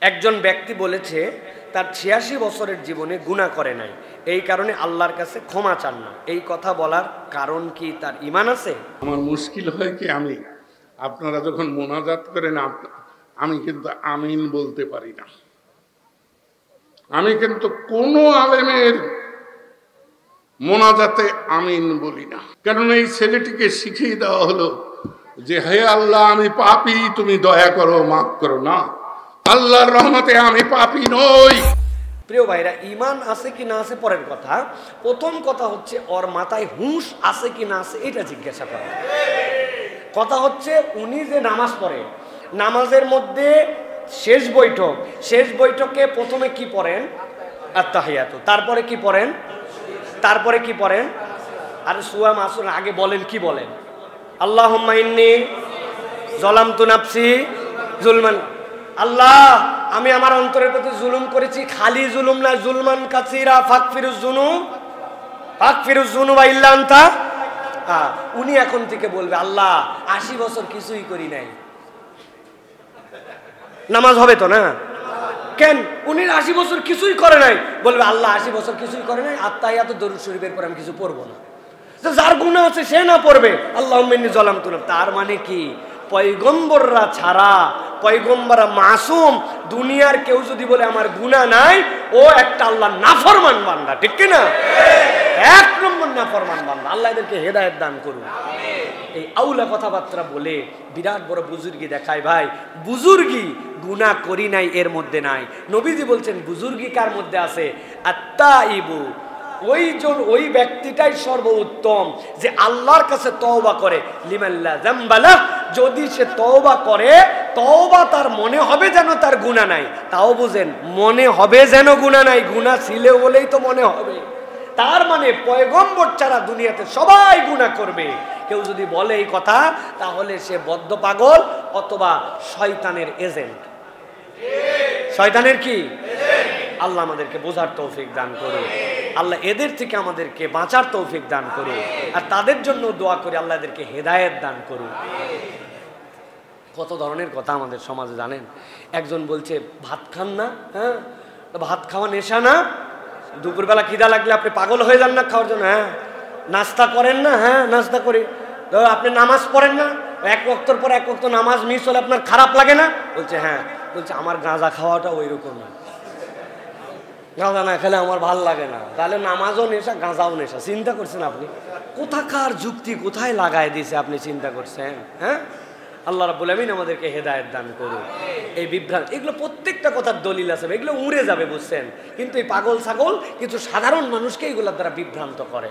একজন ব্যক্তি বলেছে তার ৮৬ বছরের জীবনে গুনাহ করে নাই, এই কারণে আল্লাহর কাছে ক্ষমা চান না। এই কথা বলার কারণ কি তার ঈমান আছে? আমার মুশকিল হয় কি, আপনারা যখন মোনাজাত করেন আমি কিন্তু আমিন বলতে পারি না। আমি কিন্তু কোন আলেমের মোনাজাতে আমিন বলি না, কারণ এই ছেলেটিকে শিখিয়ে দেওয়া হলো যে হে আল্লাহ আমি পাপী, তুমি দয়া করো, মাফ করো। না, আল্লাহর রহমতে আমি পাপী নই। প্রিয় ভাইরা, ঈমান আছে কি না আছে পরের কথা, প্রথম কথা হচ্ছে ওর মাথায় হুঁশ আছে কি না আছে এটা জিজ্ঞাসা করা। কথা হচ্ছে উনি যে নামাজ পড়ে, নামাজের মধ্যে শেষ বৈঠকে প্রথমে কি পড়েন? আত্তাহিয়াতু। তারপরে কি পড়েন? আরে সুয়া মাসুন আগে বলেন, কি বলেন? আল্লাহুম্মা ইন্নী যালামতু নাফসি যুলমান। আল্লাহ, আমি আমার অন্তরের প্রতি জুলুম করেছি, খালি জুলুম না, জুলমান কাসীরা ফাগফিরুজ যুনুবা ইল্লা আনতা। উনি এখন থেকে বলবে আল্লাহ ৮০ বছর কিছুই করি নাই, নামাজ হবে তো না? কেন? উনি ৮০ বছর কিছুই করে নাই, বলবে আল্লাহ ৮০ বছর কিছুই করে নাই, আত্তাহিয়াতু দরুদ শরীফের পর আমি কিছু পড়বো না। যার গুনাহ আছে সে না পড়বে আল্লাহুম্মা ইন্নী যালামতু নাফসি। তার মানে কি পয়গম্বররা ছাড়া, পয়গম্বররা মাসুম, দুনিয়ার কেউ যদি বলে আমার গুনাহ নাই, ও একটা আল্লাহর নাফরমান বান্দা, ঠিক কি না? এক নম্বর নাফরমান বান্দা। আল্লাহ এদেরকে হেদায়েত দান করুন। এই আউলা কথাবার্তা বলে বিরাট বড় বুজুর্গি দেখায়। ভাই, বুজুর্গি গুনাহ করি নাই এর মধ্যে নাই। নবীজি বলছেন বুজুর্গি কার মধ্যে আছে? আত্তাইবু, ওই ব্যক্তিটাই সর্বোত্তম যে আল্লাহর কাছে তওবা করে। লিমাল্লা যামবালা, যদি সে তওবা করে, তওবা তার মনে হবে যেন তার গুনাহ নাই। তাও বুঝেন, মনে হবে যেন গুনাহ নাই, গুনাহ ছিল বলেই তো মনে হবে। তার মানে পয়গম্বর ছাড়া দুনিয়াতে সবাই গুনাহ করবে। কেউ যদি বলে এই কথা, তাহলে সে বদ্ধ পাগল অথবা শয়তানের এজেন্ট। শয়তানের কি? আল্লাহ আমাদেরকে বোঝার তৌফিক দান করুন। আল্লাহ এদের থেকে আমাদেরকে বাঁচার তৌফিক দান করুন। আর তাদের জন্য দোয়া করি আল্লাহ এদেরকে হেদায়েত দান করুন। কত ধরনের কথা আমাদের সমাজে জানেন। একজন বলছে ভাত খান না, হ্যাঁ ভাত খাওয়া নেশা না? দুপুরবেলা খিদা লাগলে আপনি পাগল হয়ে যান না খাওয়ার জন্য? হ্যাঁ। নাস্তা করেন না? হ্যাঁ নাস্তা করি। আপনি নামাজ পড়েন না? এক ওয়াক্তর পর এক ওয়াক্ত নামাজ মিস হলে আপনার খারাপ লাগে না? বলছে হ্যাঁ। বলছে আমার গাঁজা খাওয়াটা ওই রকম না, গাঁজা না খেলে আমার ভাল লাগে না। তাহলে নামাজও নেশা, গাঁজাও নেশা। চিন্তা করছেন আপনি কোথাকার যুক্তি কোথায় লাগায় দিয়েছে? আপনি চিন্তা করছেন? হ্যাঁ, আল্লাহ রাব্বুল আমিন আমাদেরকে হেদায়েত দান করুন। এই বিভ্রান্ত, এগুলো প্রত্যেকটা কথার দলিল আছে, এগুলো উড়ে যাবে, বুঝছেন? কিন্তু এই পাগল ছাগল কিছু সাধারণ মানুষকে এগুলোর দ্বারা বিভ্রান্ত করে।